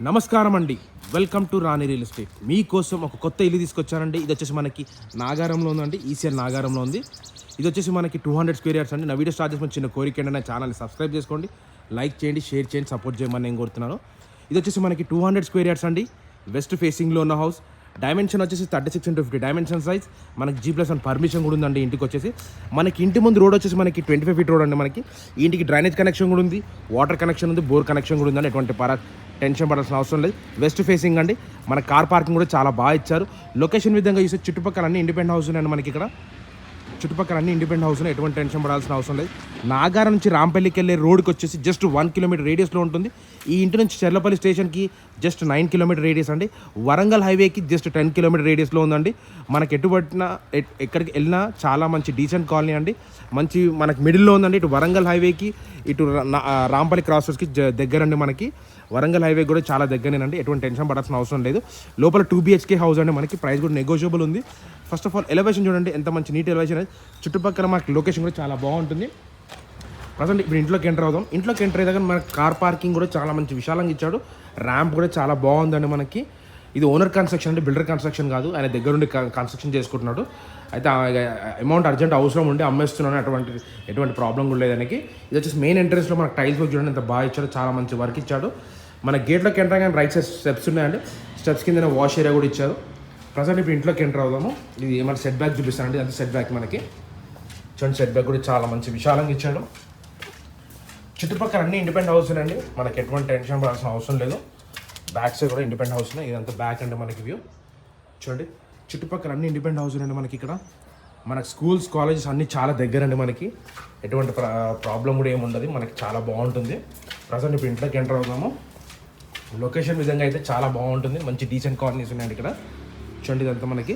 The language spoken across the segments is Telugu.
నమస్కారం అండి. Welcome to Rani real estate. మీకోసం ఒక కొత్త ఇల్లు తీసుకొచ్చానండి. ఇది వచ్చేసి మనకి నాగారంలో ఉందండి. ఈసీఎల్ నాగారంలో ఉంది. ఇది వచ్చేసి మనకి 200 స్క్వేర్ యార్డ్స్ అండి. నా వీడియో స్టార్ట్ చేసుకుని చిన్న కోరిక ఏంటంటే నా ఛానల్ని సబ్స్క్రైబ్ చేసుకోండి, లైక్ చేయండి, షేర్ చేయండి, సపోర్ట్ చేయమని నేను కోరుతున్నాను. ఇది వచ్చేసి మనకి 200 స్క్వేర్ యార్డ్స్ అండి. వెస్ట్ ఫేసింగ్లో ఉన్న హౌస్. డైమెన్షన్ వచ్చేసి 36x50 డైమెన్షన్ సైజ్. మనకి G+1 పర్మిషన్ కూడా ఉందండి. ఇంటికి వచ్చేసి మనకి ఇంటి ముందు రోడ్ వచ్చేసి మనకి 25 ఫీట్ రోడ్ అండి. మనకి ఈ ఇంటికి డ్రైనేజ్ కనెక్షన్ కూడా ఉంది, వాటర్ కనెక్షన్ ఉంది, బోర్ కనెక్షన్ కూడా ఉందండి. ఎటువంటి టెన్షన్ పడాల్సిన అవసరం లేదు. వెస్ట్ ఫేసింగ్ అండి. మన కార్ పార్కింగ్ కూడా చాలా బాగా ఇచ్చారు. లొకేషన్ విధంగా చూస్తే చుట్టుపక్కల అన్ని ఇండిపెండెంట్ హౌస్ ఉన్నాయండి. మనకి ఇక్కడ చుట్టుపక్కల అన్ని ఇండిపెండెంట్ హౌస్ ఉన్నాయి. ఎటువంటి టెన్షన్ పడాల్సిన అవసరం లేదు. నాగారం నుంచి రాంపల్లికి వెళ్ళే రోడ్కి వచ్చేసి జస్ట్ 1 కిలోమీటర్ రేడియస్లో ఉంటుంది. ఈ ఇంటి నుంచి చెర్లపల్లి స్టేషన్కి జస్ట్ 9 కిలోమీటర్ రేడియస్ అండి. వరంగల్ హైవేకి జస్ట్ 10 కిలోమీటర్ రేడియస్లో ఉందండి. మనకి ఎక్కడికి వెళ్ళినా చాలా మంచి డీసెంట్ కాలనీ అండి. మంచి మనకి మిడిల్లో ఉందండి. ఇటు వరంగల్ హైవేకి, ఇటు రాంపల్లి క్రాస్ రోడ్స్కి దగ్గరండి. మనకి వరంగల్ హైవే కూడా చాలా దగ్గరేనండి. ఎటువంటి టెన్షన్ పడాల్సిన అవసరం లేదు. లోపల 2 BHK హౌస్ అండి. మనకి ప్రైస్ కూడా నెగోషియబుల్ ఉంది. ఫస్ట్ ఆఫ్ ఆల్ ఎలివేషన్ చూడండి, ఎంత మంచి నీట్ ఎలివేషన్. చుట్టుపక్కల మనకి లొకేషన్ కూడా చాలా బాగుంటుంది. ప్రజెంట్ ఇప్పుడు ఇంట్లోకి ఎంటర్ అవుదాం. ఇంట్లోకి ఎంటర్ అయ్యాక మనకి కార్ పార్కింగ్ కూడా చాలా మంచి విశాలంగా ఇచ్చాడు. ర్యాంప్ కూడా చాలా బాగుందండి. మనకి ఇది ఓనర్ కన్స్ట్రక్షన్ అంటే బిల్డర్ కన్స్ట్రక్షన్ కాదు. ఆయన దగ్గరుండి కన్స్ట్రక్షన్ చేసుకుంటున్నాడు. అయితే అమౌంట్ అర్జెంట్ అవసరం ఉండి అమ్మేస్తున్నాను. ఎటువంటి ప్రాబ్లం కూడా లేదు ఆయనకి. ఇది వచ్చేసి మెయిన్ ఎంట్రెన్స్లో మనకి టైల్స్ వర్క్ చూడండి ఎంత బాగా ఇచ్చాడు. చాలా మంచి వర్క్ ఇచ్చాడు. మన గేట్లోకి ఎంటర్ కానీ రైట్ సైడ్ స్టెప్స్ ఉన్నాయండి. స్టెప్స్ కింద వాష్ ఏరియా కూడా ఇచ్చారు. ప్రజెంట్ ఇప్పుడు ఇంట్లోకి ఎంటర్ అవుదాము. ఇది మన సెట్ బ్యాక్ చూపిస్తానండి. అది సెట్ బ్యాక్ మనకి చూడండి. సెట్ బ్యాక్ కూడా చాలా మంచి విశాలంగా ఇచ్చాడు. చుట్టుపక్కల అన్ని ఇండిపెండెంట్ హౌస్ అండి. మనకి ఎటువంటి టెన్షన్ పడాల్సిన అవసరం లేదు. బ్యాక్ సైడ్ కూడా ఇండిపెండెంట్ హౌస్ ఉన్నాయి. ఇదంతా బ్యాక్ అంటే మనకి వ్యూ చూడండి. చుట్టుపక్కల అన్ని ఇండిపెండెంట్ హౌస్ అండి. మనకి ఇక్కడ మనకి స్కూల్స్, కాలేజెస్ అన్నీ చాలా దగ్గరండి. మనకి ఎటువంటి ప్రాబ్లం కూడా ఏమి ఉండదు. మనకి చాలా బాగుంటుంది. ప్రజెంట్ ఇప్పుడు ఇంట్లోకి ఎంటర్ అవుదాము. లొకేషన్ విధంగా అయితే చాలా బాగుంటుంది. మంచి డీసెంట్ కాలనీస్ ఉన్నాయండి ఇక్కడ చూడండి. ఇదంతా మనకి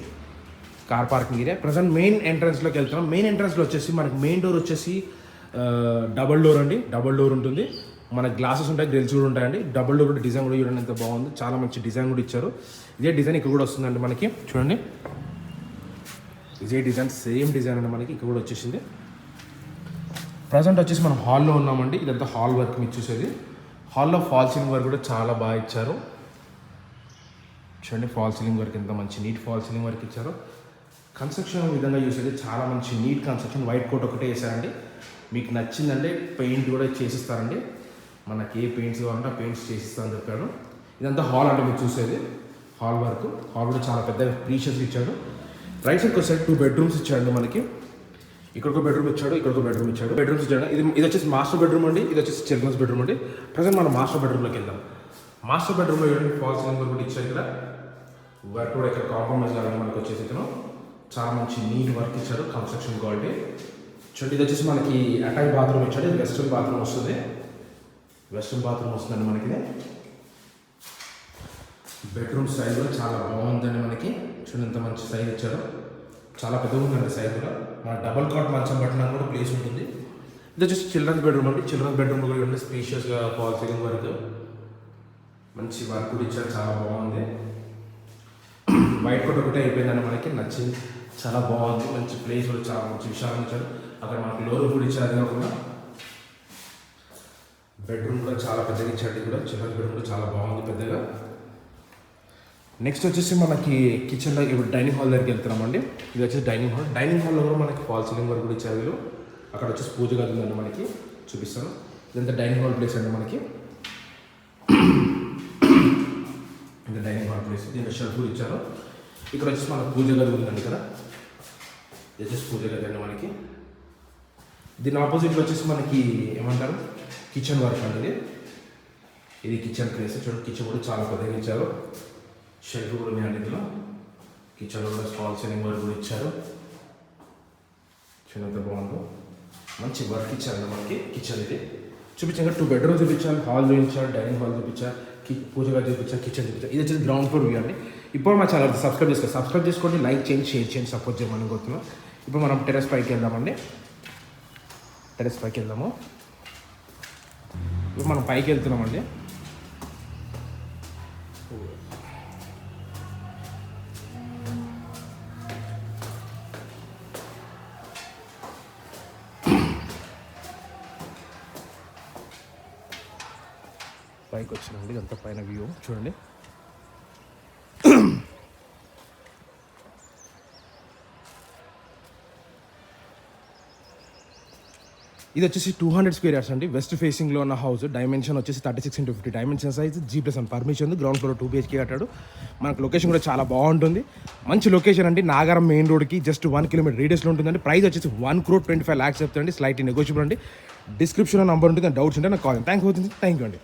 car parking area. Present main ఎంట్రన్స్లోకి వెళ్తున్నాం. మెయిన్ ఎంట్రన్స్లో వచ్చేసి మనకి మెయిన్ డోర్ వచ్చేసి డబల్ డోర్ అండి. డబల్ డోర్ ఉంటుంది. మనకి గ్లాసెస్ ఉంటాయి, గ్రిల్స్ కూడా ఉంటాయండి. డబల్ డోర్ కూడా డిజైన్ కూడా చూడండి ఎంత బాగుంది. చాలా మంచి డిజైన్ కూడా ఇచ్చారు. ఇదే డిజైన్ ఇక్కడ కూడా వస్తుందండి మనకి చూడండి. ఇదే డిజైన్, సేమ్ డిజైన్ అండి మనకి ఇక్కడ కూడా వచ్చేసింది. ప్రజెంట్ వచ్చేసి మనం హాల్లో ఉన్నామండి. ఇదంతా హాల్ వర్క్ మీరు చూసేది. హాల్లో ఫాల్ సీలింగ్ వర్క్ కూడా చాలా బాగా ఇచ్చారు చూడండి. ఫాల్ సీలింగ్ వర్క్ ఎంత మంచి నీట్ ఫాల్ సీలింగ్ వర్క్ ఇచ్చారు. కన్స్ట్రక్షన్ విధంగా చూసేది చాలా మంచి నీట్ కన్స్ట్రక్షన్. వైట్ కోట్ ఒకటే వేసారండి. మీకు నచ్చిందంటే పెయింట్ కూడా చేసిస్తారండి. మనకి ఏ పెయింట్స్ కావాలంటే ఆ పెయింట్స్ చేసిస్తారని చెప్పాడు. ఇదంతా హాల్ అంటే మీరు చూసేది హాల్ వర్క్. హాల్ కూడా చాలా పెద్దగా ప్రీషియస్గా ఇచ్చాడు. రైట్ సైడ్కి వచ్చేసరికి 2 బెడ్రూమ్స్ ఇచ్చాడు మనకి. ఇక్కడ ఒక బెడ్రూమ్ ఇచ్చాడు, ఇక్కడ ఒక బెడ్రూమ్ ఇచ్చాడు. బెడ్రూమ్స్ ఇచ్చాడు. ఇది వచ్చేసి మాస్టర్ బెడ్రూమ్ అండి. ఇది వచ్చేసి చిల్డ్రన్స్ బెడ్రూమ్ అండి. ప్రజెంట్ మనం మాస్టర్ బెడ్రూమ్లోకి వెళ్దాం. మాస్టర్ బెడ్రూమ్లో ఏంటంటే ఫాల్ సీలింగ్ వర్క్ కూడా ఇచ్చాడు. ఇక్కడ వర్క్ కూడా ఇక్కడ కాంప్రమైజ్ కావాలి. మనకి వచ్చేసి ఇక్కడ చాలా మంచి నీట్ వర్క్ ఇచ్చాడు. కన్స్ట్రక్షన్ క్వాలిటీ చూడండి. ఇది వచ్చేసి మనకి అటాచ్ బాత్రూమ్ ఇచ్చాడు. ఇది వెస్ట్రన్ బాత్రూమ్ వస్తుంది. వెస్ట్రన్ బాత్రూమ్ వస్తుందండి మనకి. బెడ్రూమ్ సైజ్ కూడా చాలా బాగుందండి మనకి. చూడండి ఎంత మంచి సైజ్ ఇచ్చారు. చాలా పెద్దగా ఉందండి సైజ్ కూడా. మన డబల్ కాట్ మంచం పట్టినా కూడా ప్లేస్ ఉంటుంది. ఇది వచ్చేసి చిల్డ్రన్స్ బెడ్రూమ్ అండి. చిల్డ్రన్స్ బెడ్రూమ్ కూడా ఉంటే స్పేషియస్గా ఫాల్ సీలింగ్ వర్క్ మంచి వర్క్ కూడా ఇచ్చారు. చాలా బాగుంది. వైట్ కోట్ ఒకటే అయిపోయిందండి మనకి. నచ్చింది, చాలా బాగుంది. మంచి ప్లేస్ కూడా చాలా మంచి విశాలంగా ఇచ్చారు. అక్కడ మనకి లోరు కూడా ఇచ్చారు. కాకుండా బెడ్రూమ్ కూడా చాలా పెద్దగా ఇచ్చాడు. కూడా చిల్డ్రన్స్ బెడ్రూమ్ కూడా చాలా బాగుంది పెద్దగా. నెక్స్ట్ వచ్చేసి మనకి కిచెన్లో ఇప్పుడు డైనింగ్ హాల్ దగ్గరికి వెళ్తున్నామండి. ఇది వచ్చేసి డైనింగ్ హాల్. డైనింగ్ హాల్లో కూడా మనకి ఫాల్ సీలింగ్ వర్క్ కూడా ఇచ్చారు వీళ్ళు. అక్కడ వచ్చేసి పూజ గది ఉందండి మనకి, చూపిస్తాను. ఇదంతా డైనింగ్ హాల్ ప్లేస్ అండి మనకి. ఇంకా డైనింగ్ హాల్ ప్లేస్. దీంట్లో షెల్ఫ్ కూడా ఇచ్చారు. ఇక్కడ వచ్చేసి మనకు పూజ గది ఉందండి. ఇక్కడ ఇది వచ్చేసి పూజ గది అండి మనకి. దీని ఆపోజిట్లో వచ్చేసి మనకి ఏమంటారు కిచెన్ వర్క్ అండి. ఇది కిచెన్ ప్లేస్ చూడండి. కిచెన్ కూడా చాలా పెద్దగా ఇచ్చారు. షెల్ఫ్ కూడా ఉన్నాయండి ఇందులో. కిచెన్లో కూడా ఫాల్ సీలింగ్ వర్క్ కూడా ఇచ్చారు. చిన్నత బాగుంది. మంచి వర్క్ ఇచ్చారు మనకి కిచెన్. ఇది చూపించాక 2 బెడ్రూమ్ చూపించారు, హాల్ చూపించారు, డైనింగ్ హాల్ చూపించారు, పూజగా చూపించారు, కిచెన్ చూపించారు. ఇది వచ్చేసి గ్రౌండ్ ఫ్లోర్ వ్యూ అండి. ఇప్పుడు మా ఛానల్ సబ్స్క్రైబ్ చేసుకోండి, లైక్ చేయండి, షేర్ చేయండి, సపోర్ట్ చేయమని కోరుతున్నాం. ఇప్పుడు మనం టెర్రస్ పైకి వెళ్దామండి. టెర్రస్ పైకి వెళ్దాము. ఇప్పుడు మనం పైకి వెళ్తున్నామండి. పైకి పైకి వచ్చానండి. ఇదంతా పైన వ్యూ చూడండి. ఇది వచ్చేసి 200 స్క్వేర్ యార్డ్స్ అండి. వెస్ట్ ఫేసింగ్లో ఉన్న హౌస్. డైమెన్షన్ వచ్చేసి 36x50 dimension size. G+1 permission ఉంది. గ్రౌండ్ ఫ్లోర్ 2 BHK కట్టాడు. మనకు లొకేషన్ కూడా చాలా బాగుంటుంది. మంచి లొకేషన్ అండి. నాగారం మెయిన్ రోడ్కి జస్ట్ 1 కిలోమీటర్ రేడియస్లో ఉంటుందండి. ప్రైస్ వచ్చేసి 1,25,00,000 చెప్తాండి. స్లైట్లీ నెగోషియబుల్ అండి. డిస్క్రిప్షన్లో నంబర్ ఉంటుంది. డౌట్స్ ఉంటే నాకు కాల్. థ్యాంక్ యూ అండి.